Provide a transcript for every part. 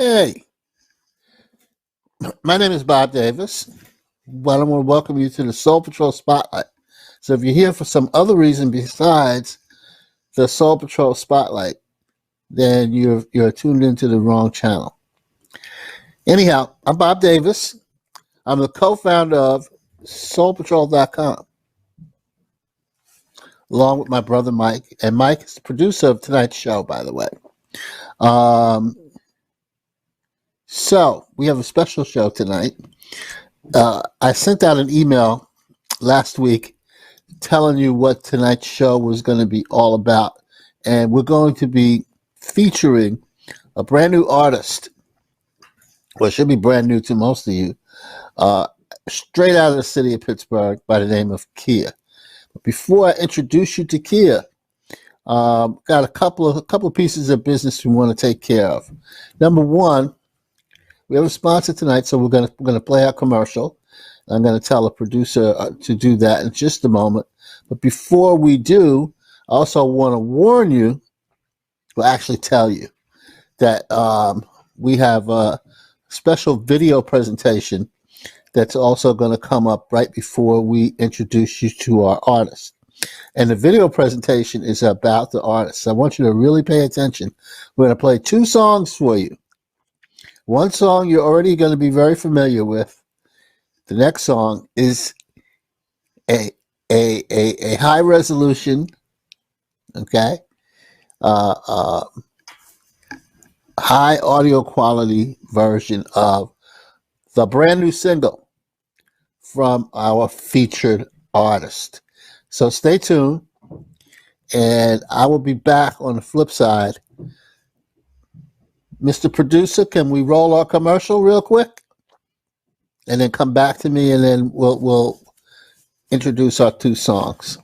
Hey, my name is Bob Davis. Well, I want to welcome you to the Soul Patrol Spotlight. So if you're here for some other reason besides the Soul Patrol Spotlight, then you're tuned into the wrong channel. Anyhow, I'm Bob Davis. I'm the co-founder of soulpatrol.com, along with my brother Mike. And Mike is the producer of tonight's show, by the way. So we have a special show tonight. I sent out an email last week telling you what tonight's show was going to be all about. And we're going to be featuring a brand new artist. Well, it should be brand new to most of you. Straight out of the city of Pittsburgh by the name of Kia. But before I introduce you to Kia, got a couple of pieces of business we want to take care of. Number one, we have a sponsor tonight, so we're gonna play our commercial. I'm gonna tell the producer to do that in just a moment. But before we do, I also want to warn you, well, actually tell you that we have a special video presentation that's also going to come up right before we introduce you to our artist. And the video presentation is about the artist. I want you to really pay attention. We're going to play two songs for you. One song you're already going to be very familiar with. The next song is a high resolution, okay, high audio quality version of the brand new single from our featured artist. So stay tuned, and I will be back on the flip side. Mr. Producer, can we roll our commercial real quick? And then come back to me, and then we'll introduce our two songs.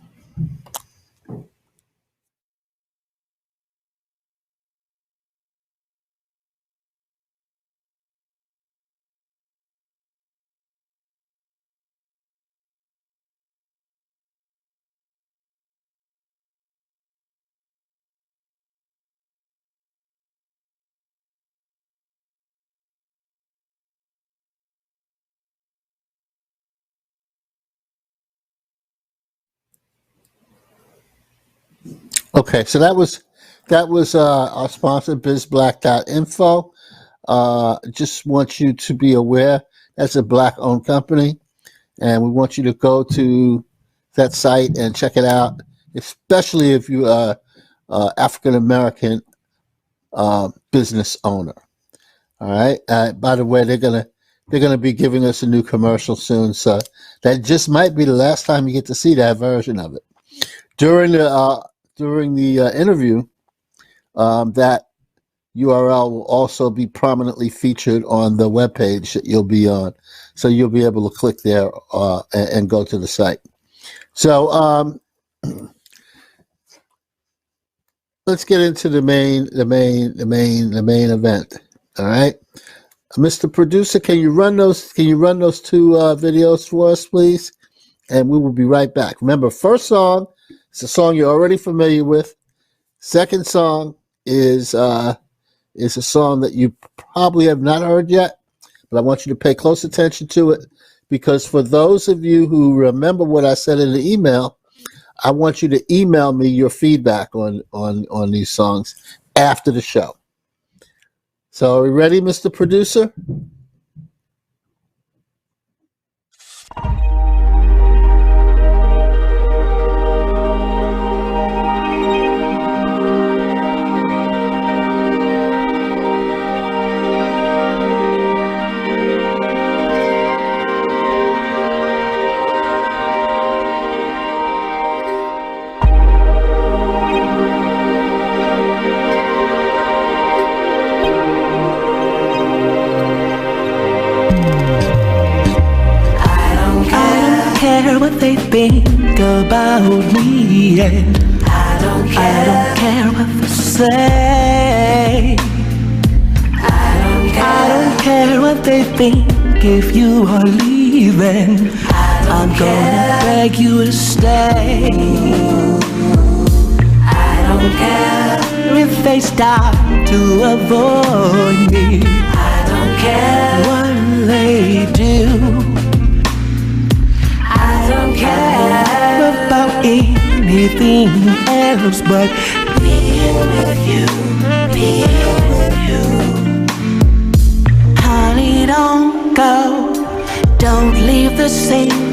Okay, so that was our sponsor, bizblack.info. Just want you to be aware that's a black-owned company, and we want you to go to that site and check it out, especially if you are African-American business owner. All right. By the way, they're gonna be giving us a new commercial soon, so that just might be the last time you get to see that version of it. During the interview, that URL will also be prominently featured on the webpage that you'll be on, so you'll be able to click there and go to the site. So let's get into the main event. All right, Mr. Producer, can you run those two videos for us, please? And we will be right back. Remember, first song is a song you're already familiar with. Second song is a song that you probably have not heard yet, but I want you to pay close attention to it, because for those of you who remember what I said in the email, I want you to email me your feedback on these songs after the show. So are we ready, Mr. Producer? What they think about me, yeah. I don't care what they say. I don't care what they think if you are leaving. I'm gonna beg you to stay. I don't don't care if they start to avoid me. I don't care what they do. I don't care about anything else but being with you, being with you. Honey, don't go, don't leave the scene.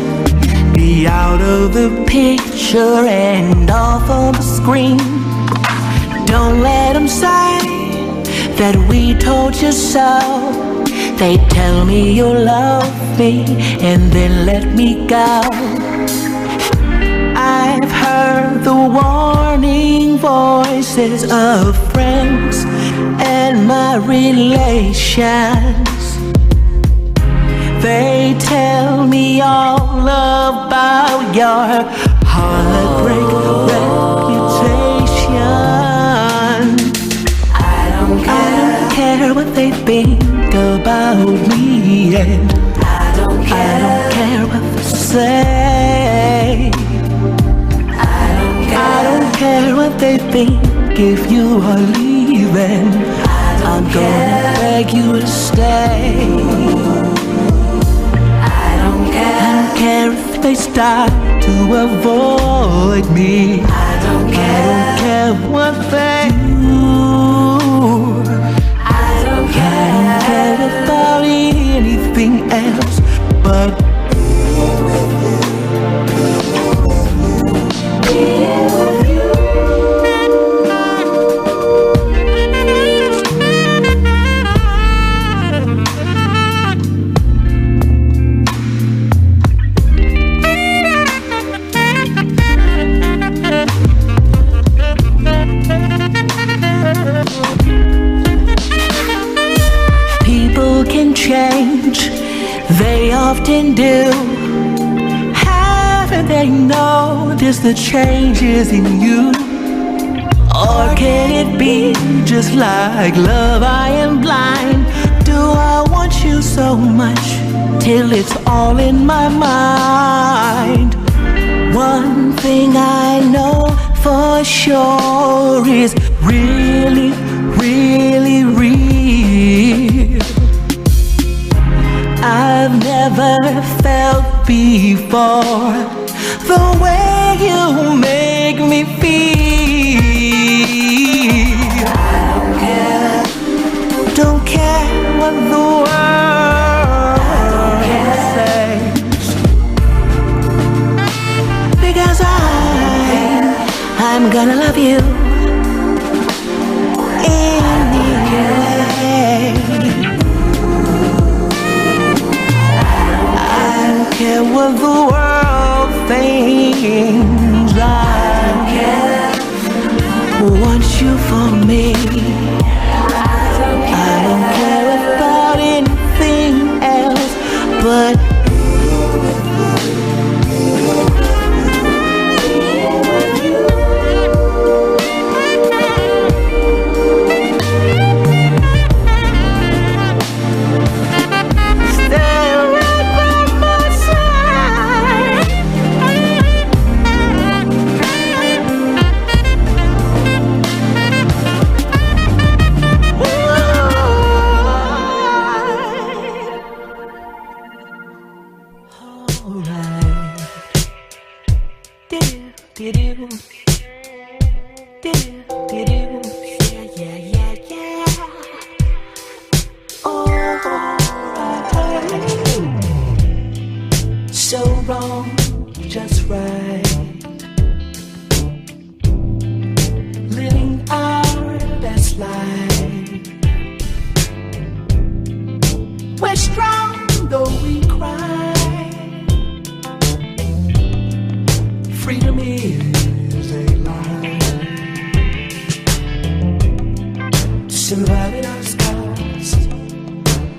Be out of the picture and off of the screen. Don't let them say that we told you so. They tell me you love me and then let me go. I've heard the warning voices of friends and my relations. They tell me all about your heartbreak reputation. I don't care what they think about me, and I don't care what they say. I don't care what they think if you are leaving. I'm gonna beg you to stay. I don't care if they start to avoid me. I don't care what they do. I don't care about anything else but being with you. Change, they often do. Haven't they noticed the changes in you? Or can it be just like love, I am blind? Do I want you so much till it's all in my mind? One thing I know for sure is really, really real. I've never felt before the way you make me feel. I don't care what the world says, because I'm gonna love you anyway. Care what the world thinks. I want you for me. I don't care about anything else but so wrong, just right. Living our best life. We're strong though we cry. Freedom is a lie. Survive in our scars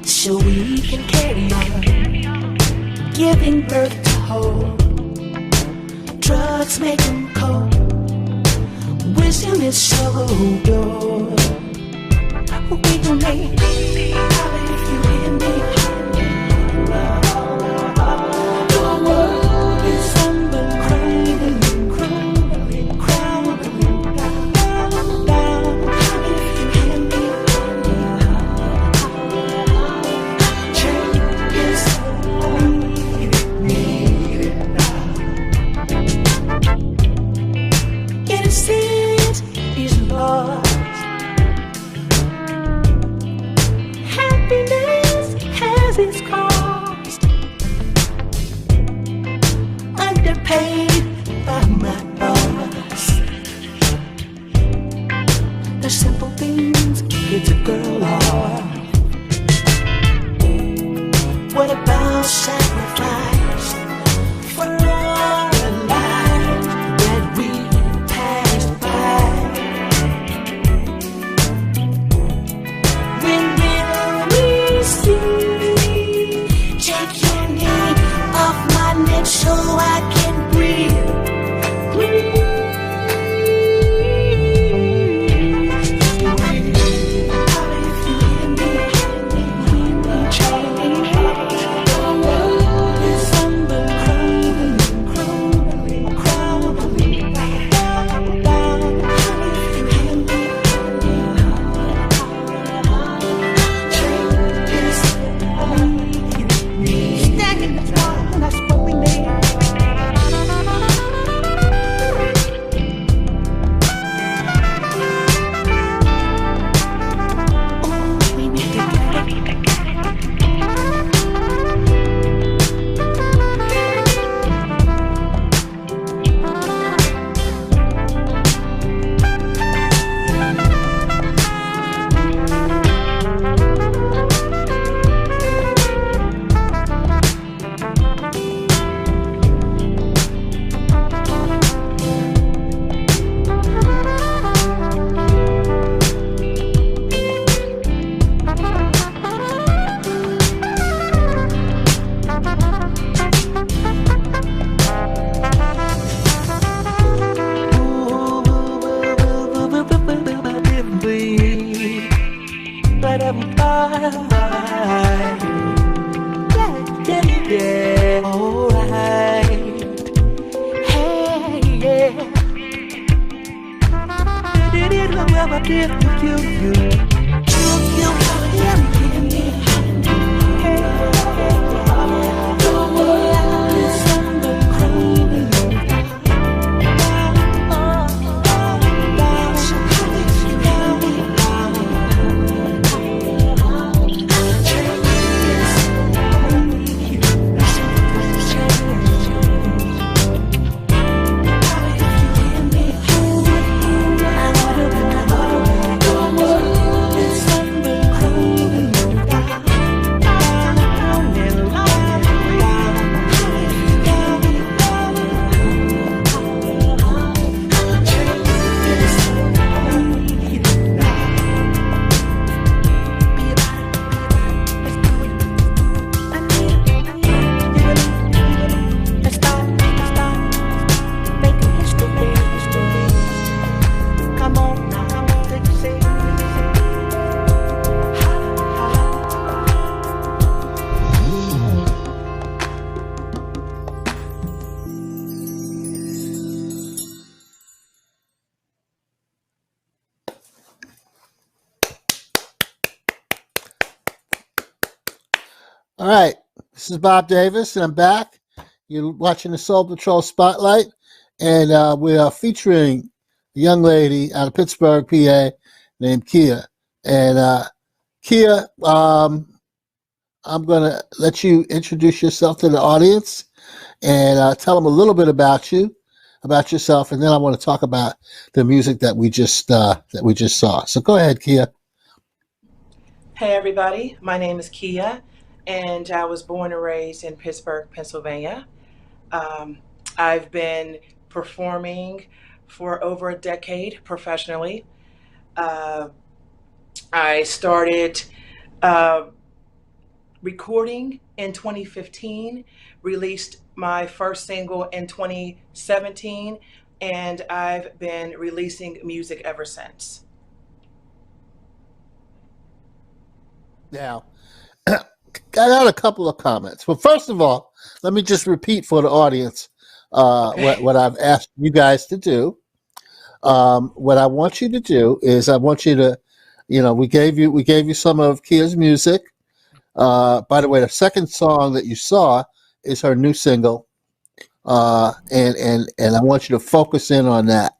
so we can carry on. Giving birth to hope. Drugs make them cold. Wisdom is so pure. We don't need holla if you hear me. The world is under crumbling, crumbling, crumbling down. about sacrifice for all the life that we passed by. When will we see? Take your knee off my neck so I can breathe. Breathe. All right, this is Bob Davis, and I'm back. You're watching the Soul Patrol Spotlight, and we are featuring a young lady out of Pittsburgh, PA, named Kia. And Kia, I'm going to let you introduce yourself to the audience and tell them a little bit about you, about yourself, and then I want to talk about the music that we just saw. So go ahead, Kia. Hey everybody, my name is Kia, and I was born and raised in Pittsburgh, Pennsylvania. I've been performing for over a decade professionally. I started recording in 2015, released my first single in 2017, and I've been releasing music ever since. Now, I got a couple of comments. Well, first of all, let me just repeat for the audience Okay. what I've asked you guys to do. What I want you to do is I want you to, we gave you some of Kia's music. By the way, the second song that you saw is her new single, and I want you to focus in on that,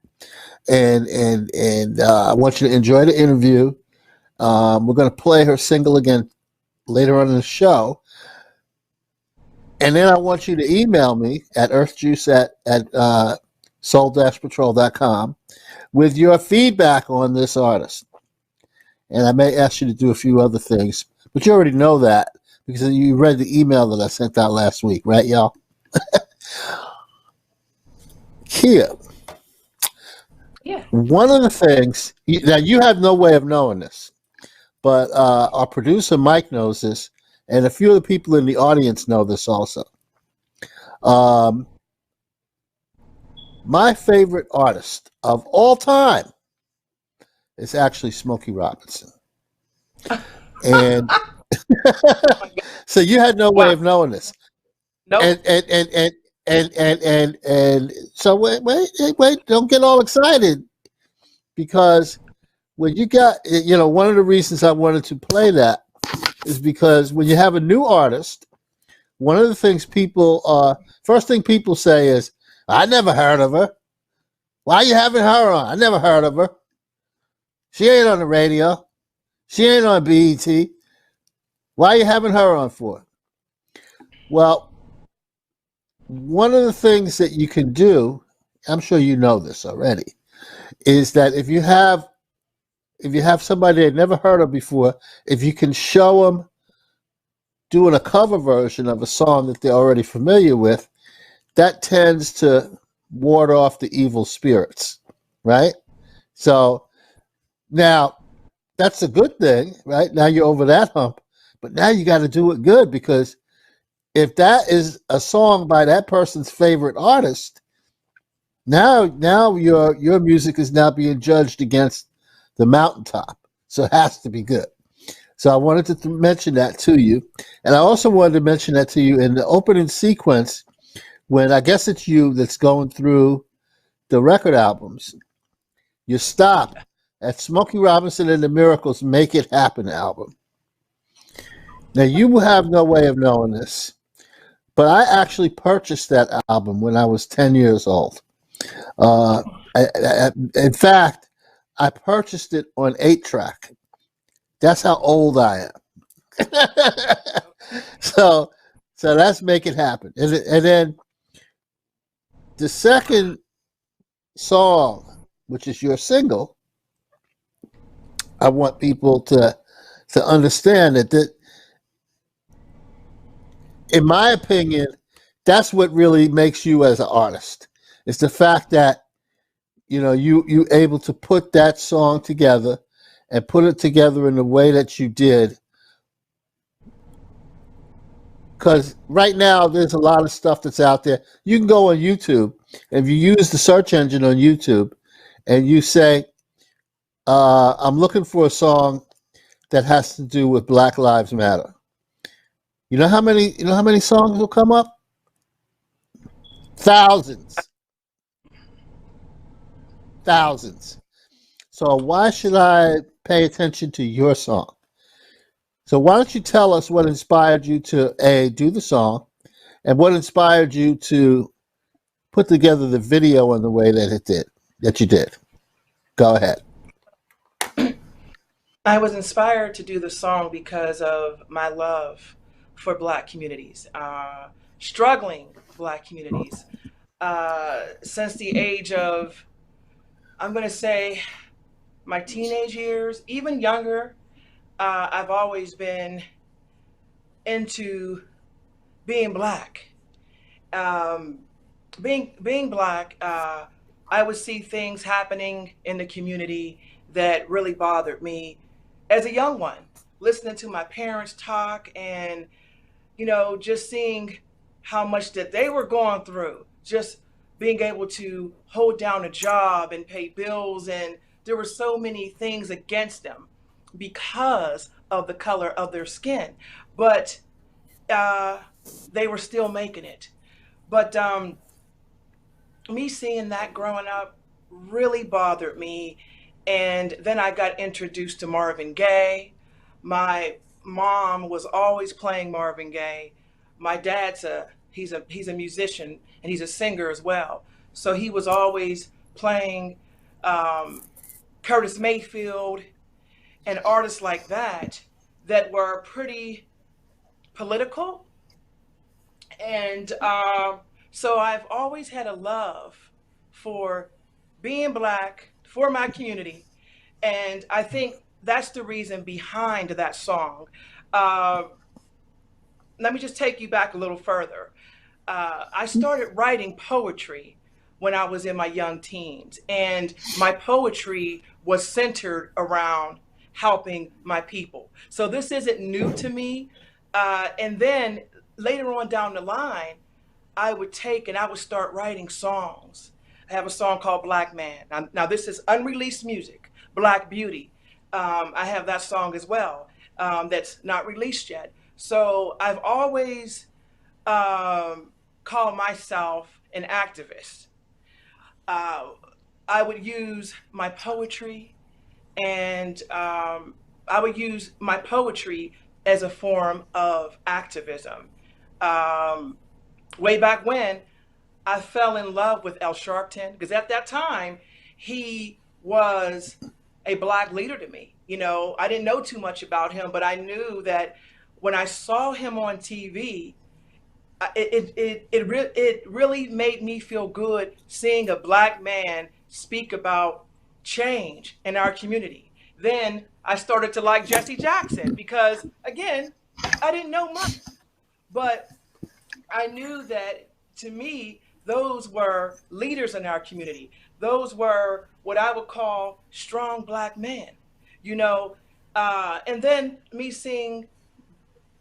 and I want you to enjoy the interview. We're going to play her single again later on in the show. And then I want you to email me at earthjuice at soul-patrol.com with your feedback on this artist. And I may ask you to do a few other things, but you already know that. because you read the email that I sent out last week, right, y'all? Kia, Yeah. one of the things, now you have no way of knowing this, but our producer Mike knows this, and a few of the people in the audience know this also. Um, my favorite artist of all time is actually Smokey Robinson. And Oh my God. so you had no way Wow. of knowing this. And Nope. so wait, don't get all excited because when you got one of the reasons I wanted to play that is because when you have a new artist, one of the things first thing people say is, I never heard of her. Why you having her on? I never heard of her. She ain't on the radio. She ain't on BET. Why are you having her on for? Well, one of the things that you can do, I'm sure you know this already, is that if you have somebody they've never heard of before, if you can show them doing a cover version of a song that they're already familiar with, that tends to ward off the evil spirits, right? So now that's a good thing, right? Now you're over that hump, but now you got to do it good because if that is a song by that person's favorite artist, now your music is now being judged against the mountaintop, so it has to be good. So I wanted to mention that to you, and I also wanted to mention that to you in the opening sequence when I guess it's you that's going through the record albums. You stop at Smokey Robinson and the Miracles' "Make It Happen" album. Now you have no way of knowing this, but I actually purchased that album when I was 10 years old. Uh, in fact, I purchased it on 8-track. That's how old I am. so, so let's make it happen. And then the second song, which is your single, I want people to understand that in my opinion, that's what really makes you as an artist. It's the fact that you able to put that song together and put it together in the way that you did. Because right now there's a lot of stuff that's out there. You can go on YouTube. If you use the search engine on YouTube and you say, I'm looking for a song that has to do with Black Lives Matter. You know how many songs will come up? Thousands. Thousands. So why should I pay attention to your song? So why don't you tell us what inspired you to do the song and what inspired you to put together the video in the way that you did. Go ahead. I was inspired to do the song because of my love for Black communities, struggling Black communities. Since the age of, I'm going to say, my teenage years, even younger, I've always been into being Black. Um, being Black, I would see things happening in the community that really bothered me as a young one. Listening to my parents talk and just seeing how much that they were going through, just being able to hold down a job and pay bills, and there were so many things against them because of the color of their skin, but uh, they were still making it. But me seeing that growing up really bothered me. And then I got introduced to Marvin Gaye. My mom was always playing Marvin Gaye. My dad's he's a musician and he's a singer as well. So he was always playing um, Curtis Mayfield and artists like that that were pretty political. And so I've always had a love for being Black, for my community. And I think that's the reason behind that song. Uh, let me just take you back a little further. I started writing poetry when I was in my young teens, and my poetry was centered around helping my people. So this isn't new to me. And then later on down the line, I would take and I would start writing songs. I have a song called Black Man. Now this is unreleased music, Black Beauty. I have that song as well, that's not released yet. So I've always called myself an activist. Uh, I would use my poetry and I would use my poetry as a form of activism. Um, Way back when, I fell in love with El Sharpton because at that time he was a black leader to me. You know, I didn't know too much about him, but I knew that when I saw him on TV, it really made me feel good seeing a black man speak about change in our community. Then I started to like Jesse Jackson because again, I didn't know much, but I knew that to me, those were leaders in our community. Those were what I would call strong black men, you know. And then me seeing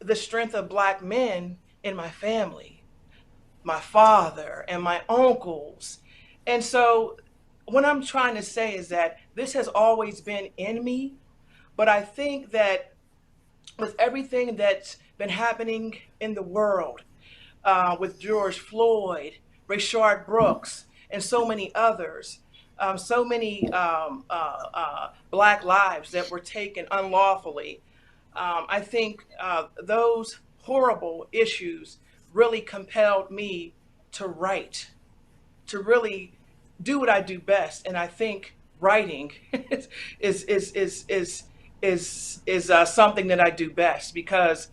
the strength of black men in my family, my father and my uncles. And so, what I'm trying to say is that this has always been in me, but I think that with everything that's been happening in the world, with George Floyd, Rayshard Brooks, and so many others. So many black lives that were taken unlawfully. I think those horrible issues really compelled me to write, to really do what I do best. And I think writing is something that I do best because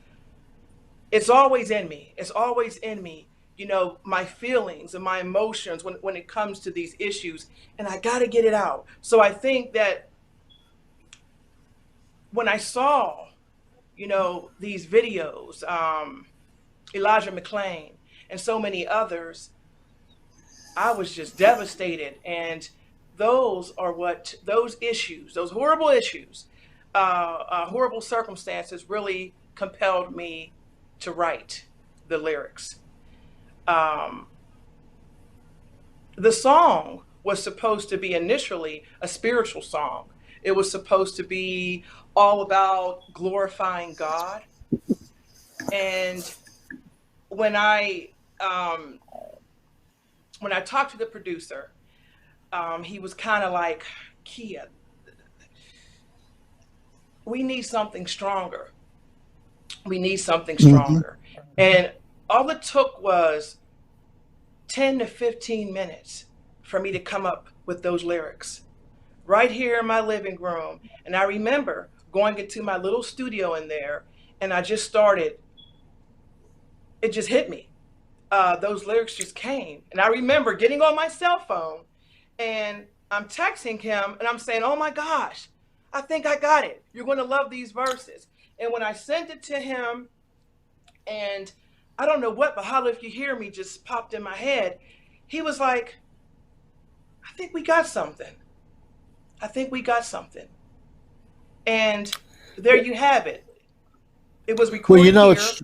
it's always in me. It's always in me, you know, my feelings and my emotions when it comes to these issues, and I got to get it out. So I think that when I saw, you know, these videos, Elijah McClain and so many others, I was just devastated. And those issues, those horrible issues, horrible circumstances really compelled me to write the lyrics. Um, the song was supposed to be initially a spiritual song. It was supposed to be all about glorifying God. And when I um, when I talked to the producer, he was kind of like, Kia, we need something stronger. We need something Hmm. stronger. And all it took was 10 to 15 minutes for me to come up with those lyrics right here in my living room. And I remember going into my little studio in there and I just started, it just hit me. Those lyrics just came. And I remember getting on my cell phone and I'm texting him and I'm saying, oh my gosh, I think I got it. You're going to love these verses. And when I sent it to him, and I don't know what, but Holla If You Hear Me just popped in my head, he was like, I think we got something. I think we got something. And there you have it. It was Well, you recorded know, here.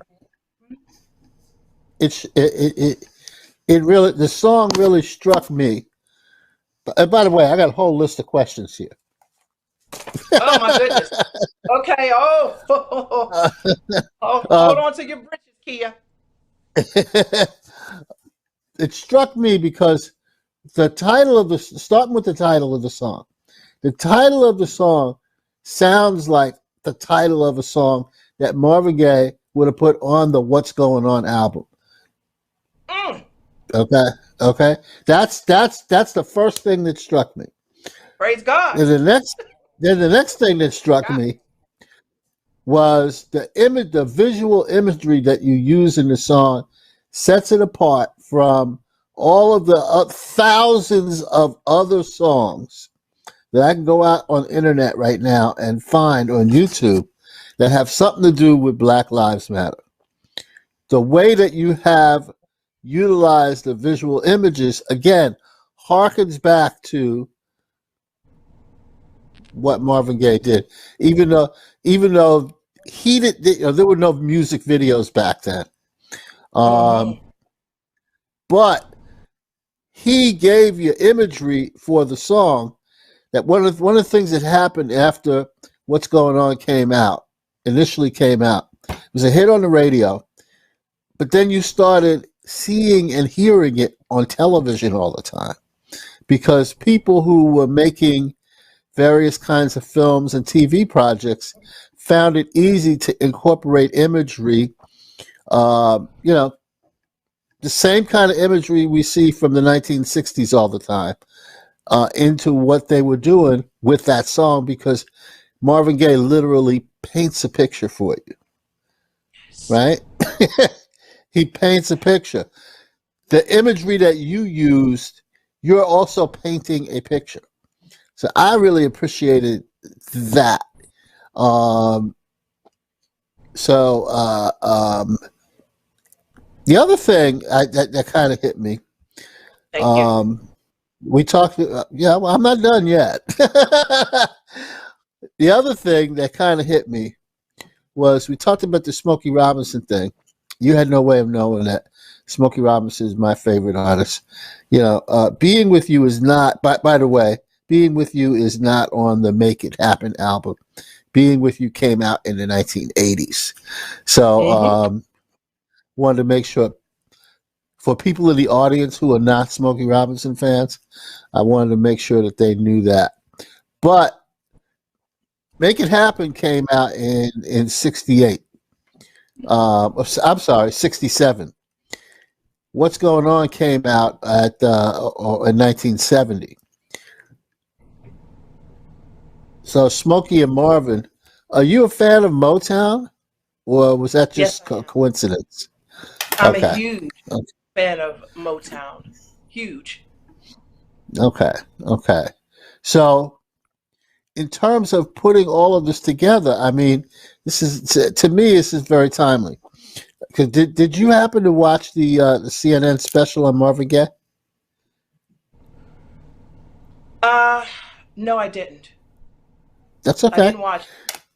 it really, the song really struck me. And by the way, I got a whole list of questions here. Oh my goodness. Okay. Oh, Uh, hold um, on to your britches, Kia. it struck me because starting with the title of the song. The title of the song sounds like the title of a song that Marvin Gaye would have put on the What's Going On album. Mm, Okay, okay, that's the first thing that struck me. praise God. And the next thing that struck God. me was the visual imagery that you use in the song sets it apart from all of the thousands of other songs that I can go out on the internet right now and find on YouTube that have something to do with Black Lives Matter. the way that you have utilized the visual images again harkens back to what Marvin Gaye did. Even though, even though he did, there were no music videos back then. Mm-hmm. Um, but he gave you imagery for the song. That one of the things that happened after What's Going On came out, initially came out, it was a hit on the radio, but then you started seeing and hearing it on television all the time because people who were making various kinds of films and TV projects found it easy to incorporate imagery, you know, the same kind of imagery we see from the 1960s all the time, into what they were doing with that song because Marvin Gaye literally paints a picture for you, Yes. right? He paints a picture. The imagery that you used, you're also painting a picture. So I really appreciated that. Um, so the other thing that kind of hit me, Thank you. um, we talked. Yeah, well, I'm not done yet. The other thing that kind of hit me was we talked about the Smokey Robinson thing. You had no way of knowing that Smokey Robinson is my favorite artist. Being with You is not. By the way, Being with You is not on the Make It Happen album. Being with You came out in the 1980s. So Mm-hmm. wanted to make sure for people in the audience who are not Smokey Robinson fans, I wanted to make sure that they knew that. But Make It Happen came out in '68. I'm sorry, '67. What's Going On came out in 1970. So Smokey and Marvin, are you a fan of Motown, or was that Yes, just I am. coincidence? I'm a Okay, huge fan of Motown. Huge. okay, okay. So in terms of putting all of this together, I mean, this is to me this is very timely. 'Cause did you happen to watch the CNN special on Marvin Gaye? Uh, no, I didn't. That's I okay. didn't watch.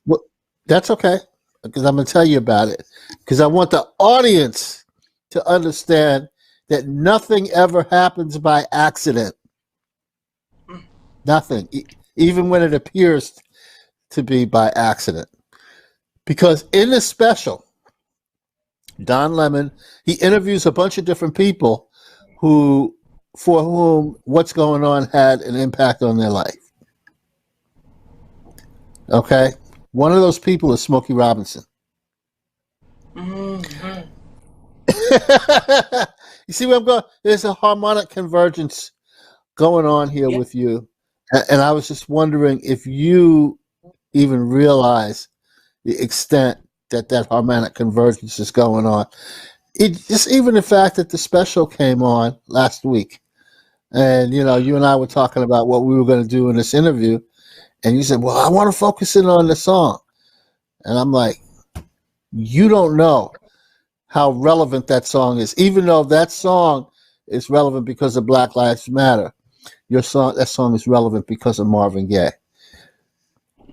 Well, that's okay because I'm going to tell you about it because I want the audience to understand that nothing ever happens by accident. Mm. Nothing, even when it appears to be by accident. Because in this special, Don Lemon, he interviews a bunch of different people who, for whom What's Going On had an impact on their life. Okay, one of those people is Smokey Robinson. Mm-hmm. You see where I'm going? There's a harmonic convergence going on here Yeah. with you. And I was just wondering if you even realize the extent that that harmonic convergence is going on. It just even the fact that the special came on last week, and you and I were talking about what we were going to do in this interview, and you said, "Well, I want to focus in on the song," and I'm like, "You don't know how relevant that song is, even though that song is relevant because of Black Lives Matter. That song is relevant because of Marvin Gaye.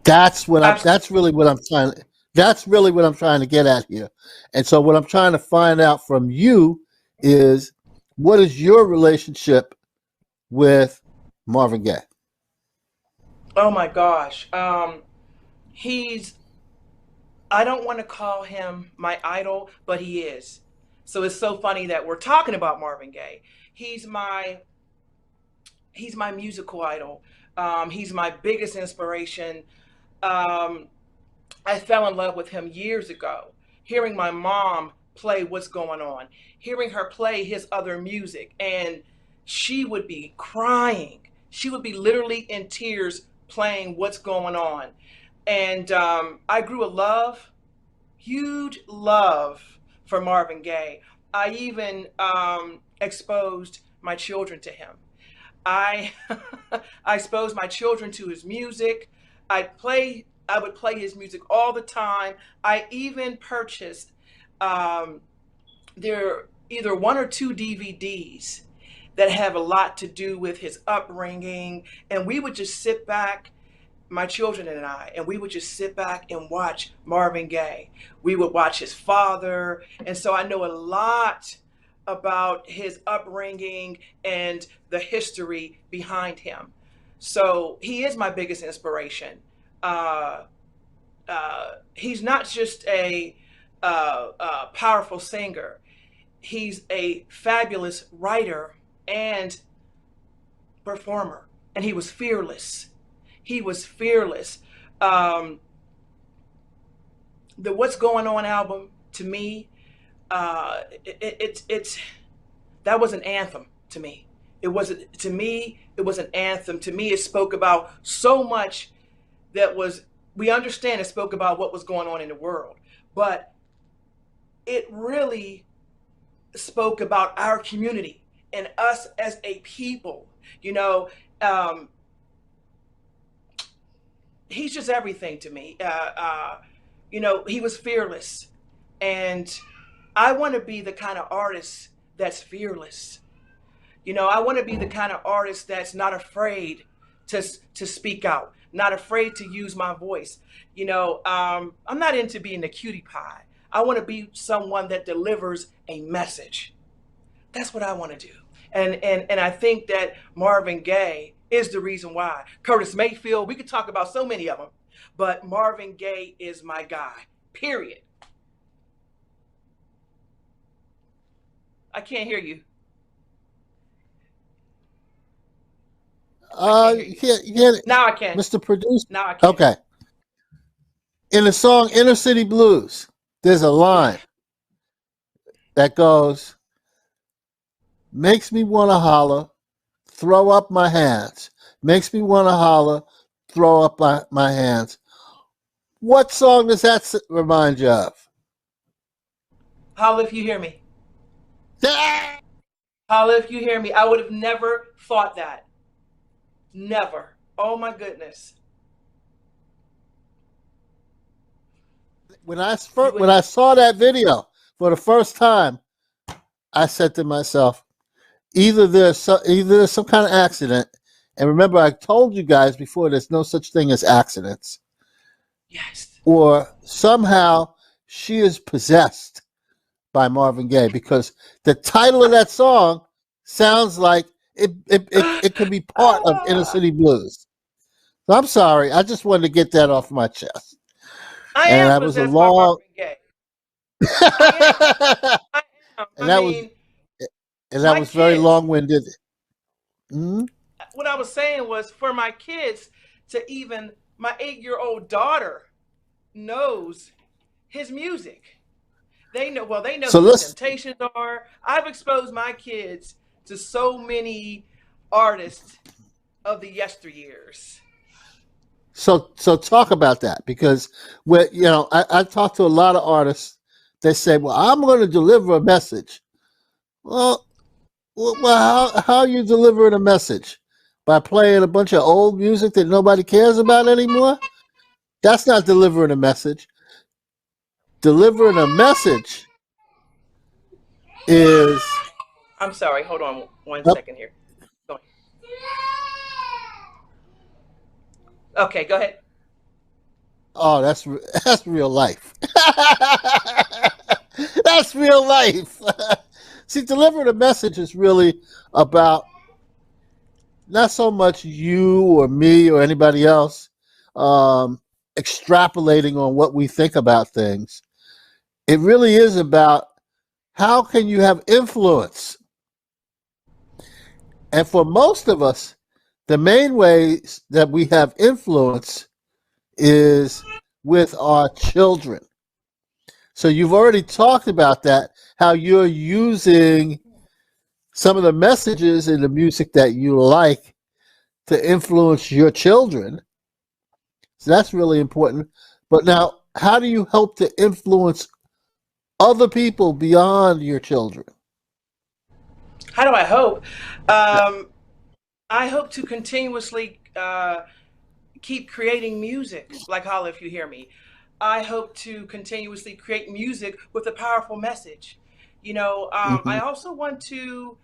That's what I'm. Absolutely. That's really what I'm trying to get at here. And so, what I'm trying to find out from you is, what is your relationship with Marvin Gaye? Oh my gosh. He's. I don't want to call him my idol, but he is. So it's so funny that we're talking about Marvin Gaye. He's my he's my musical idol. He's my biggest inspiration. Um, I fell in love with him years ago, hearing my mom play What's Going On, hearing her play his other music, and she would be crying. She would be literally in tears playing What's Going On. And I grew a huge love for Marvin Gaye. I even exposed my children to him. I I exposed my children to his music. I would play his music all the time. I even purchased um, there are either one or two DVDs that have a lot to do with his upbringing, and we would just sit back, my children and I, and we would just sit back and watch Marvin Gaye. We would watch his father, and so I know a lot about his upbringing and the history behind him. So he is my biggest inspiration. Uh, he's not just a powerful singer. He's a fabulous writer and performer, and he was fearless. He was fearless. Um, the "What's Going On" album, to me, it's that was an anthem to me. It wasn't to me. It was an anthem to me. It spoke about so much that was, we understand, it spoke about what was going on in the world, but it really spoke about our community and us as a people. You know, um, he's just everything to me. He was fearless, and I want to be the kind of artist that's fearless. I want to be the kind of artist that's not afraid to speak out, not afraid to use my voice. I'm not into being a cutie pie. I want to be someone that delivers a message. That's what I want to do. And I think that Marvin Gaye is the reason why. Curtis Mayfield, we could talk about so many of them, but Marvin Gaye is my guy. Period. I can't hear you. I can't hear You you. can't, you can't, Now I can. Mr. Producer. Now I can. Okay. In the song Inner City Blues, there's a Yeah. line that goes, makes me want to holler, throw up my hands. Makes me want to holler, throw up my hands. What song does that remind you of? Holla if you hear me. Ah! Holla if you hear me. I would have never thought that. Never. Oh my goodness. You When wouldn't. I saw that video for the first time, I said to myself, either there's some kind of accident, and remember I told you guys before there's no such thing as accidents, Yes. or somehow she is possessed by Marvin Gaye because the title of that song sounds like it could be part of Inner Ah, City Blues. So I'm sorry, I just wanted to get that off my chest. I And am that was a possessed by long Marvin Gaye. I am. I am. and that was My very kids, long-winded. Mhm. what I was saying was for my kids to even, my 8-year-old daughter knows his music. They know So who the let's Temptations are. I've exposed my kids to so many artists of the yesteryears. so talk about that because I talk to a lot of artists. They say, "Well, I'm going to deliver a message." Well, how are you delivering a message? By playing a bunch of old music that nobody cares about anymore? That's not delivering a message. Delivering a message is I'm sorry, hold on one up. second here. Go on. Okay, go ahead. Oh, that's real life. That's real life. See, delivering a message is really about not so much you or me or anybody else um, extrapolating on what we think about things. It really is about how can you have influence. And for most of us, the main ways that we have influence is with our children. So you've already talked about that, how you're using some of the messages in the music that you like to influence your children. So that's really important. But now, how do you help to influence other people beyond your children? How do I hope? Um, I hope to continuously keep creating music, like Holla If You Hear Me. I hope to continuously create music with a powerful message. I Hmm. also want to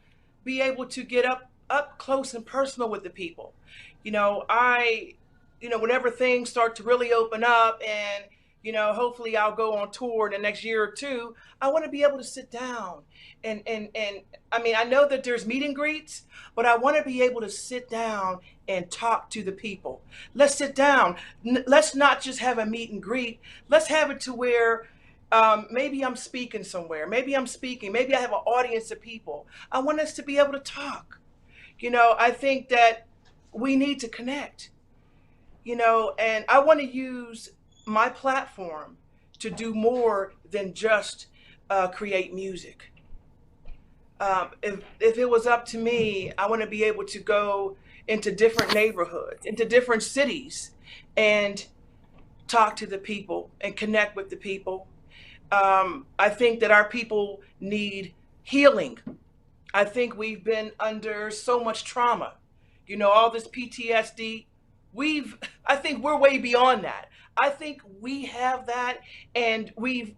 be able to get up close and personal with the people. I whenever things start to really open up, and hopefully I'll go on tour in the next year or two, I want to be able to sit down and I mean, I know that there's meet and greets, but I want to be able to sit down and talk to the people. Let's sit down. Let's not just have a meet and greet. Let's have it to where maybe I'm speaking somewhere. Maybe I'm speaking. Maybe I have an audience of people. I want us to be able to talk. I think that we need to connect, and I want to use my platform to do more than just create music. If it was up to me, I want to be able to go into different neighborhoods, into different cities, and talk to the people and connect with the people. I think that our people need healing. I think we've been under so much trauma, all this PTSD. I think we're way beyond that. I think we have that, and we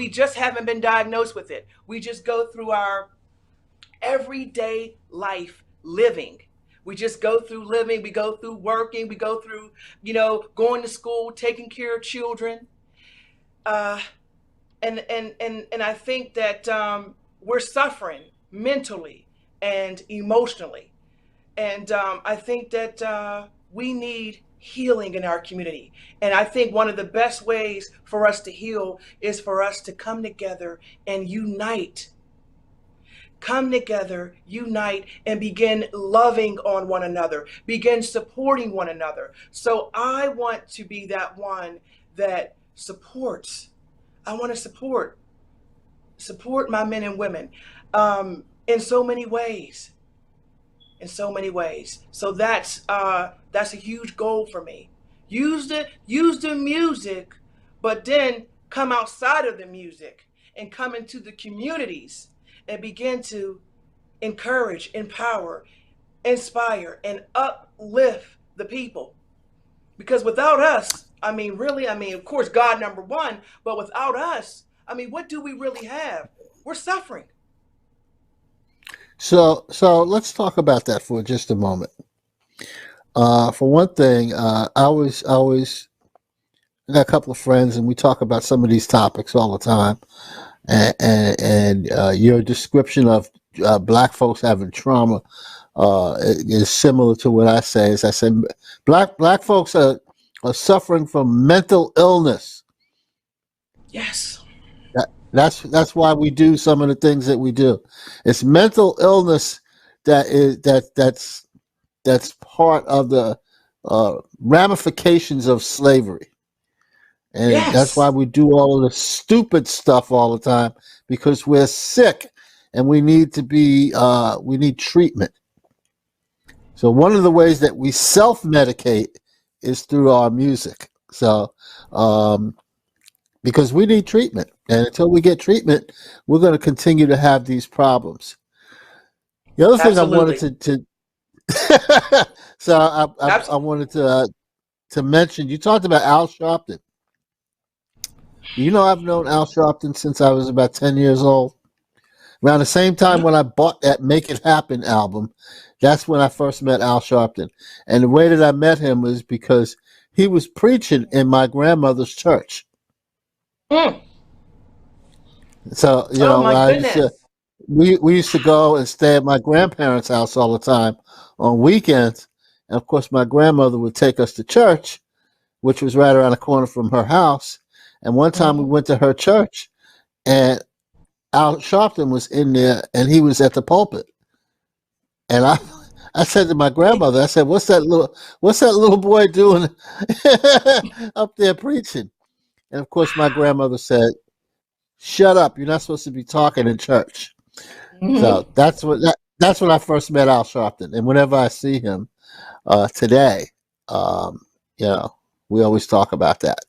just haven't been diagnosed with it. We just go through our everyday life living. We just go through living, we go through working, we go through, going to school, taking care of children. Uh, and I think that we're suffering mentally and emotionally. And I think that we need healing in our community. And I think one of the best ways for us to heal is for us to come together and unite. Come together, unite, and begin loving on one another, begin supporting one another. So I want to be that one that supports. I want to support my men and women in so many ways, in so many ways. So that's a huge goal for me. Use the music, but then come outside of the music and come into the communities and begin to encourage, empower, inspire, and uplift the people. Because without us, I mean, really, I mean, of course, God number one, but without us, I mean, what do we really have? We're suffering. So let's talk about that for just a moment. For one thing, I always got a couple of friends, and we talk about some of these topics all the time. And your description of black folks having trauma is similar to what I say. As I said, black folks are suffering from mental illness. Yes. That's why we do some of the things that we do. It's mental illness that's part of the ramifications of slavery, and that's why Yes. we do all of the stupid stuff all the time, because we're sick and we need treatment. So one of the ways that we self medicate is through our music. So um, because we need treatment, and until we get treatment, we're going to continue to have these problems. The other thing I wanted Absolutely. so I Absolutely. wanted to mention, you talked about Al Sharpton. You know, I've known Al Sharpton since I was about 10 years old. Around the same time Hmm. when I bought that Make It Happen album, that's when I first met Al Sharpton. And the way that I met him was because he was preaching in my grandmother's church. Mm. So, Oh my I used to, goodness. we used to go and stay at my grandparents' house all the time on weekends. And of course, my grandmother would take us to church, which was right around the corner from her house. And one time we Hmm. went to her church, and Al Sharpton was in there, and he was at the pulpit. And I said to my grandmother, I said, what's that little boy doing up there preaching? And of course, my grandmother said, "Shut up! You're not supposed to be talking in church." Hmm. So that's when I first met Al Sharpton. And whenever I see him today, um, you know, we always talk about that.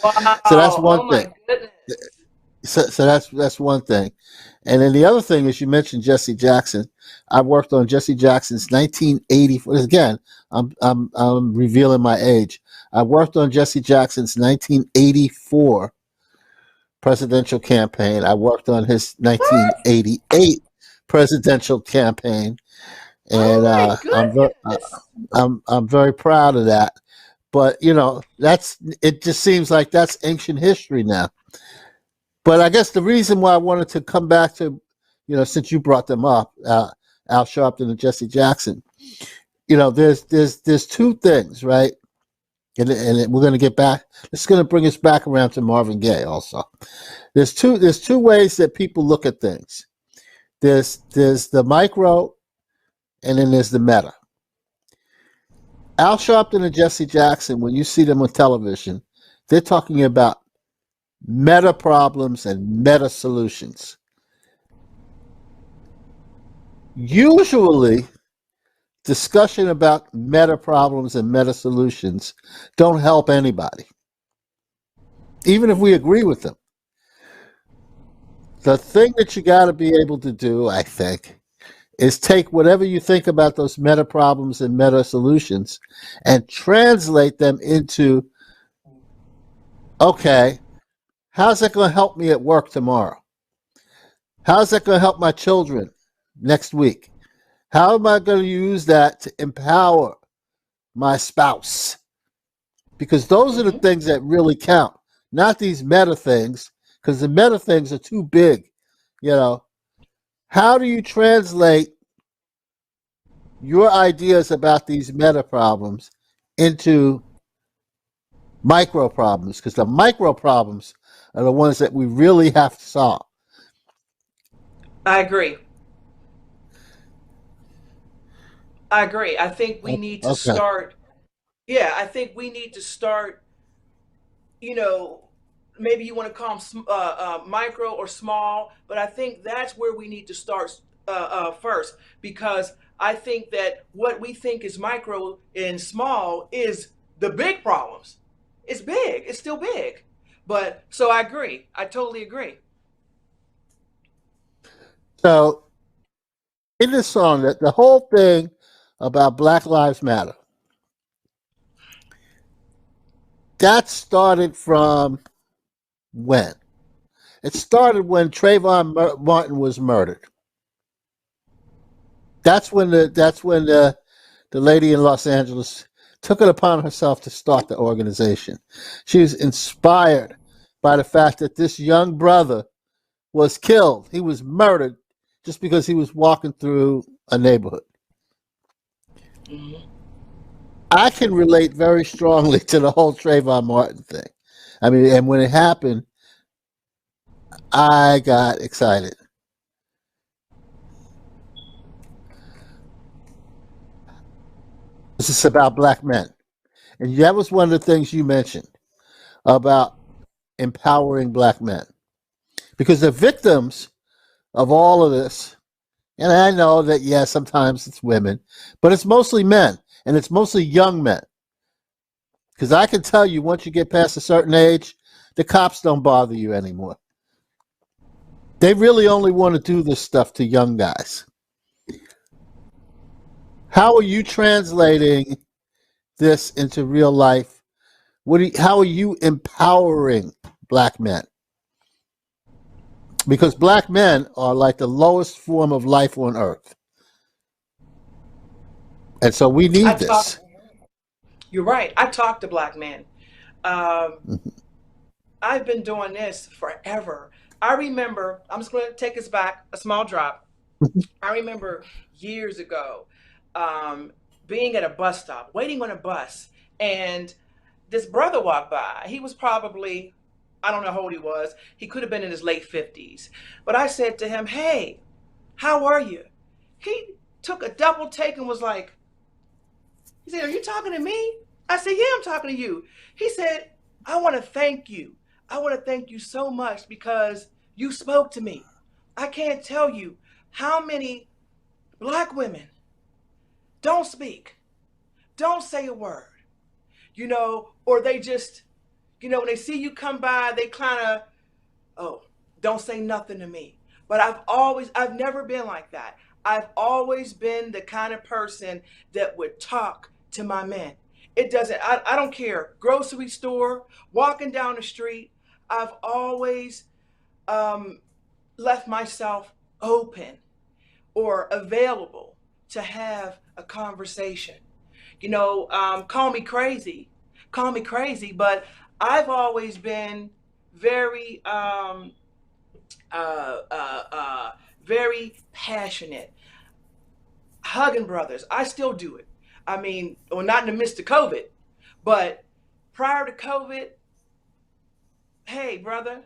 Wow. So that's one Oh thing. my goodness. So that's one thing. And then the other thing is, you mentioned Jesse Jackson. I worked on Jesse Jackson's 1984. Again, I'm revealing my age. I worked on Jesse Jackson's 1984 presidential campaign. I worked on his What? 1988 presidential campaign, and Oh my goodness. I'm very proud of that. But that's it. Just seems like that's ancient history now. But I guess the reason why I wanted to come back to, since you brought them up, Al Sharpton and Jesse Jackson, there's two things, right? And we're going to get back. It's going to bring us back around to Marvin Gaye. Also, there's two ways that people look at things. There's the micro, and then there's the meta. Al Sharpton and Jesse Jackson, when you see them on television, they're talking about meta problems and meta solutions. Usually, discussion about meta problems and meta solutions don't help anybody, even if we agree with them. The thing that you got to be able to do, I think, is take whatever you think about those meta problems and meta solutions and translate them into, okay, how's that going to help me at work tomorrow? How's that going to help my children next week? How am I going to use that to empower my spouse? Because those are the Hmm. things that really count, not these meta things, because the meta things are too big. You know, how do you translate your ideas about these meta problems into micro problems? Because the micro problems are the ones that we really have to solve. I agree. I agree. I think we need to Okay. start. Yeah, I think we need to start. You know, maybe you want to call them micro or small, but I think that's where we need to start first, because I think that what we think is micro and small is the big problems. It's big. It's still big. But so I agree. I totally agree. So in this song, that the whole thing about Black Lives Matter, that started from when? It started when Martin was murdered. That's when the lady in Los Angeles took it upon herself to start the organization. She was inspired by the fact that this young brother was killed. He was murdered just because he was walking through a neighborhood. Hmm. I can relate very strongly to the whole Trayvon Martin thing. I mean, and when it happened, I got excited. This is about black men. And that was one of the things you mentioned about empowering black men. Because the victims of all of this, and I know that, yeah, sometimes it's women, but it's mostly men, and it's mostly young men. Because I can tell you, once you get past a certain age, the cops don't bother you anymore. They really only want to do this stuff to young guys. How are you translating this into real life? How are you empowering black men? Because black men are like the lowest form of life on earth. And so we I need talk. this. You're right. I talk to black men. Um, Mhm. I've been doing this forever. I remember. I'm just going to take us back a small drop. I remember years ago, um, being at a bus stop, waiting on a bus, and this brother walked by. He was probably, I don't know how old he was. He could have been in his late 50s. But I said to him, "Hey, how are you?" He took a double take and was like, he said, "Are you talking to me?" I said, "Yeah, I'm talking to you." He said, "I want to thank you. I want to thank you so much because you spoke to me. I can't tell you how many black women don't speak, don't say a word, or they just, when they see you come by, they kind of, oh, don't say nothing to me." But I've never been like that. I've always been the kind of person that would talk to my men. It doesn't, I don't care. Grocery store, walking down the street. I've always um, left myself open or available to have a conversation. Call me crazy, but I've always been very, uh, uh, uh, very passionate, hugging brothers. I still do it. I mean, well, not in the midst of COVID, but prior to COVID, hey, brother,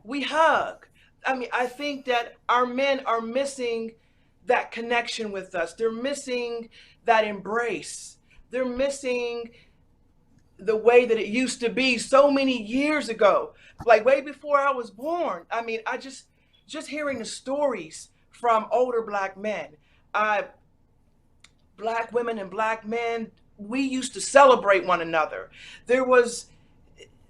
we hug. I mean, I think that our men are missing that connection with us. They're missing that embrace. They're missing the way that it used to be so many years ago, like way before I was born. I mean, I just hearing the stories from older black men, uh, black women and black men, we used to celebrate one another. There was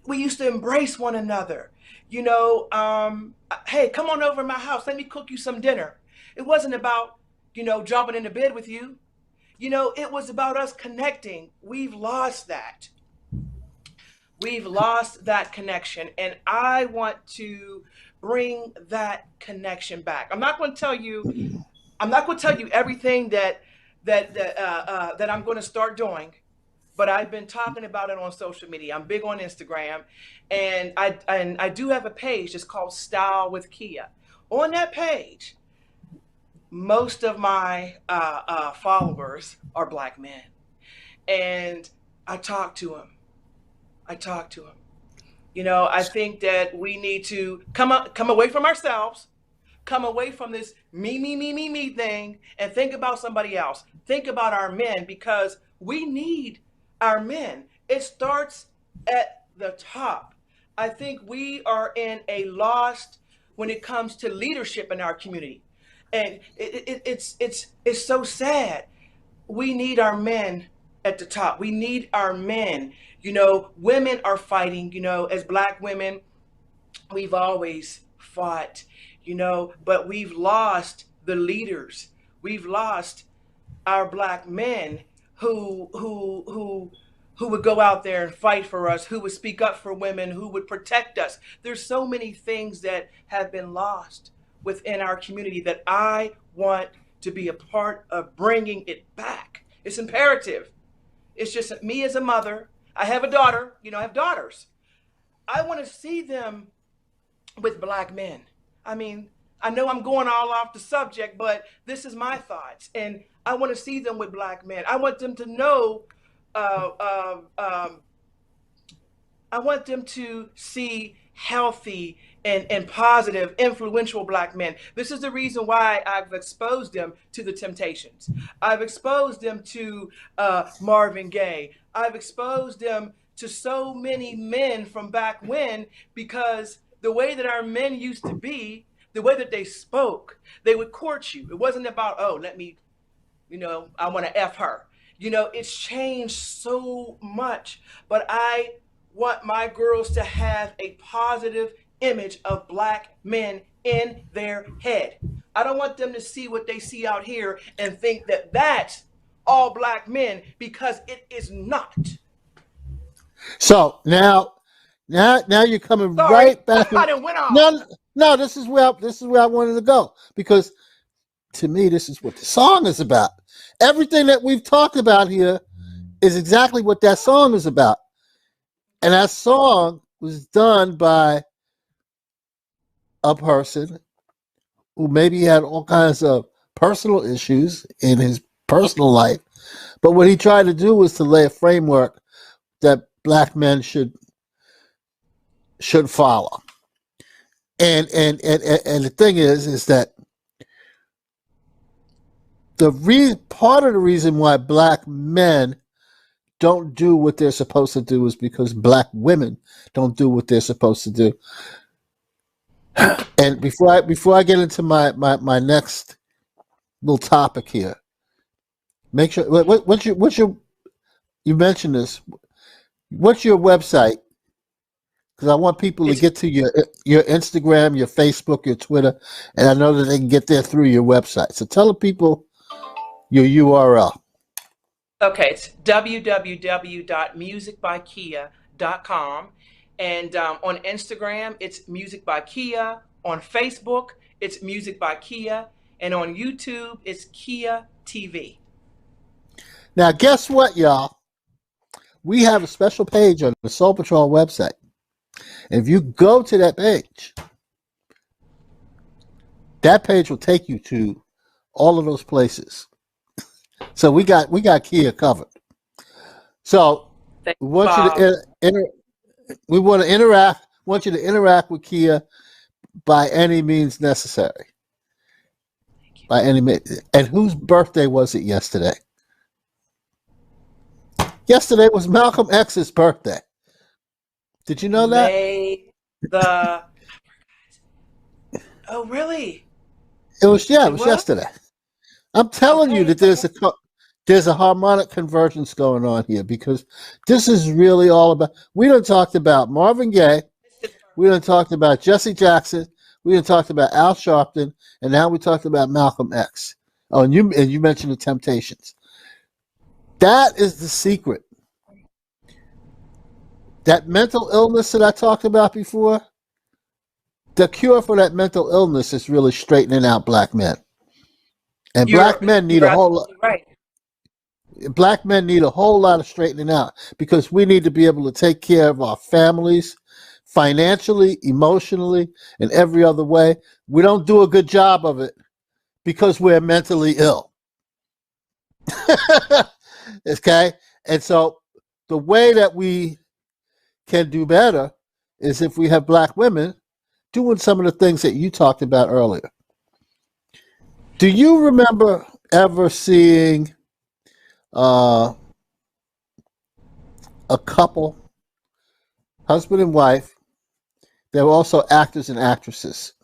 we used to embrace one another. Hey, come on over to my house. Let me cook you some dinner. It wasn't about, jumping into bed with you. It was about us connecting. We've lost that. We've lost that connection. And I want to bring that connection back. I'm not going to tell you everything that I'm going to start doing, but I've been talking about it on social media. I'm big on Instagram, and I do have a page. It's called Style with Kia. On that page, most of my followers are black men, and I talk to them. I talk to them. I think that we need to come away from ourselves, come away from this me thing, and think about somebody else. Think about our men, because we need our men. It starts at the top. I think we are in a lost when it comes to leadership in our community, and it's so sad. We need our men at the top. We need our men. Women are fighting. As black women, we've always fought. But we've lost the leaders. We've lost our black men who would go out there and fight for us, who would speak up for women, who would protect us. There's so many things that have been lost within our community that I want to be a part of bringing it back. It's imperative. It's just me as a mother. I have a daughter, I have daughters. I want to see them with black men. I mean, I know I'm going all off the subject, but this is my thoughts. And I want to see them with black men. I want them to know, I want them to see healthy and positive, influential black men. This is the reason why I've exposed them to the Temptations. I've exposed them to Marvin Gaye. I've exposed them to so many men from back when, because the way that our men used to be, the way that they spoke, they would court you. It wasn't about, oh, I want to F her. It's changed so much, but I want my girls to have a positive image of black men in their head. I don't want them to see what they see out here and think that that's all black men, because it is not. So now you're coming Sorry, right back. I done went off. No, this is where I wanted to go, because to me, this is what the song is about. Everything that we've talked about here is exactly what that song is about. And that song was done by a person who maybe had all kinds of personal issues in his personal life. But what he tried to do was to lay a framework that black men should follow. And the thing is that part of the reason why black men don't do what they're supposed to do is because black women don't do what they're supposed to do. And before I get into my next little topic here, make sure what's your you mentioned this. What's your website? Because I want people to get to your Instagram, your Facebook, your Twitter, and I know that they can get there through your website. So tell the people your URL. Okay, it's www.musicbykia.com, And on Instagram, it's Music by Kia. On Facebook, it's Music by Kia. And on YouTube, it's Kia TV. Now, guess what, y'all? We have a special page on the Soul Patrol website. If you go to that page will take you to all of those places. So we got Kia covered. So Thank we you, want you Bob. to we want to interact. Want you to interact with Kia by any means necessary. By any means. And whose birthday was it yesterday? Yesterday was Malcolm X's birthday. Did you know that? May the Oh, really? It was it It was was? yesterday. I'm telling you Okay, that okay. there's a harmonic convergence going on here because this is really all about. We done talked about Marvin Gaye, It's his we done birthday. talked about Jesse Jackson, we done talked about Al Sharpton, and now we talked about Malcolm X. Oh, and you mentioned the Temptations. That is the secret. That mental illness that I talked about before. The cure for that mental illness is really straightening out black men, and You're you're absolutely right. black men need a whole lot of straightening out because we need to be able to take care of our families financially, emotionally, and every other way. We don't do a good job of it because we're mentally ill. Okay? And so the way that we can do better is if we have black women doing some of the things that you talked about earlier. Do you remember ever seeing uh, a couple, husband and wife? They were also actors and actresses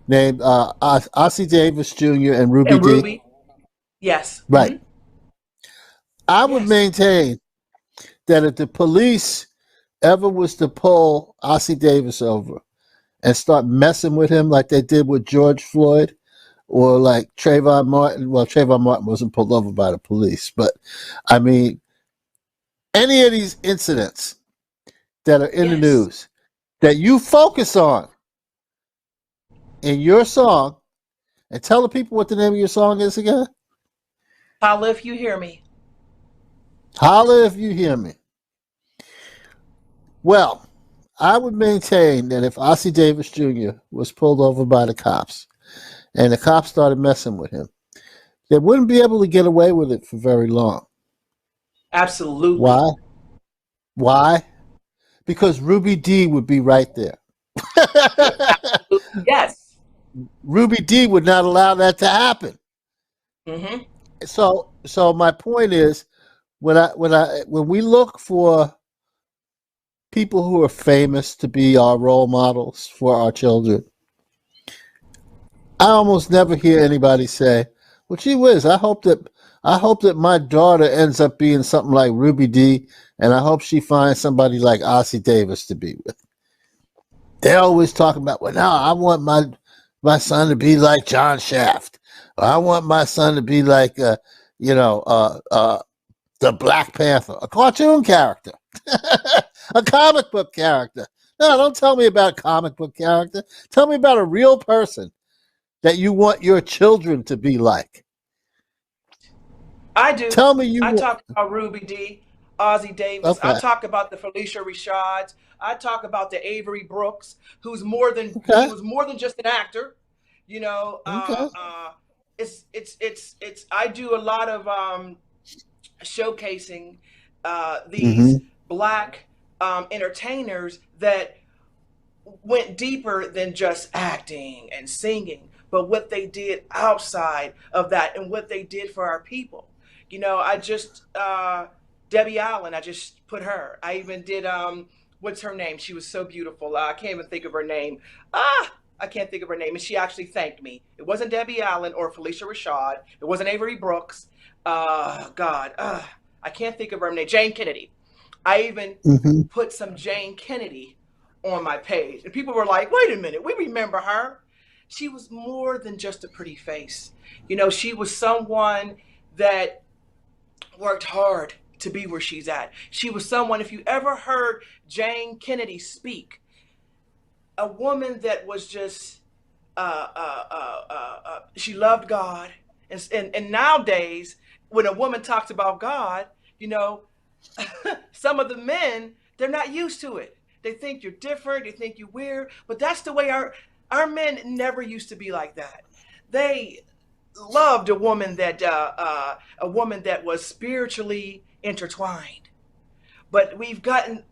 named Ossie Davis Jr. and Ruby And D. Ruby, yes. Right. I would Yes. maintain that if the police ever was to pull Ossie Davis over and start messing with him like they did with George Floyd or like Trayvon Martin, well, Trayvon Martin wasn't pulled over by the police, but I mean, any of these incidents that are in the Yes. news that you focus on in your song and tell the people what the name of your song is again. Holla if you hear me. Holla if you hear me. Well, I would maintain that if Ossie Davis Jr. was pulled over by the cops and the cops started messing with him, they wouldn't be able to get away with it for very long. Absolutely. Why? Why? Because Ruby D would be right there. Absolutely. Yes. Ruby D would not allow that to happen. Mm-hmm. So my point is when we look for people who are famous to be our role models for our children, I almost never hear anybody say, "Well, gee whiz, I hope that my daughter ends up being something like Ruby D, and I hope she finds somebody like Ossie Davis to be with." They always talk about, "Well, now I want my son to be like John Shaft, or I want my son to be like, you know, the Black Panther, a cartoon character, a comic book character." No, don't tell me about a comic book character. Tell me about a real person that you want your children to be like. I do. Tell me you I want. talk about Ruby D, Ozzie Davis. I Okay. talk about the Felicia Rashads. I talk about the Avery Brooks, he Okay. was more than just an actor. You know, Okay. it's. I do a lot of showcasing these Mm-hmm. black entertainers that went deeper than just acting and singing, but what they did outside of that and what they did for our people. You know, I just Debbie Allen, I just put her. I even did what's her name? She was so beautiful. I can't even think of her name. I can't think of her name. And she actually thanked me. It wasn't Debbie Allen or Felicia Rashad. It wasn't Avery Brooks. God, I can't think of her name. Jane Kennedy. I even Mm-hmm. put some Jane Kennedy on my page. And people were like, wait a minute, we remember her. She was more than just a pretty face. You know, she was someone that worked hard to be where she's at. She was someone, if you ever heard Jane Kennedy speak, a woman that was just, she loved God. And nowadays, when a woman talks about God, you know, some of the men, they're not used to it. They think you're different, they think you're weird, but that's the way our men never used to be like that. They loved a woman that was spiritually intertwined. But we've gotten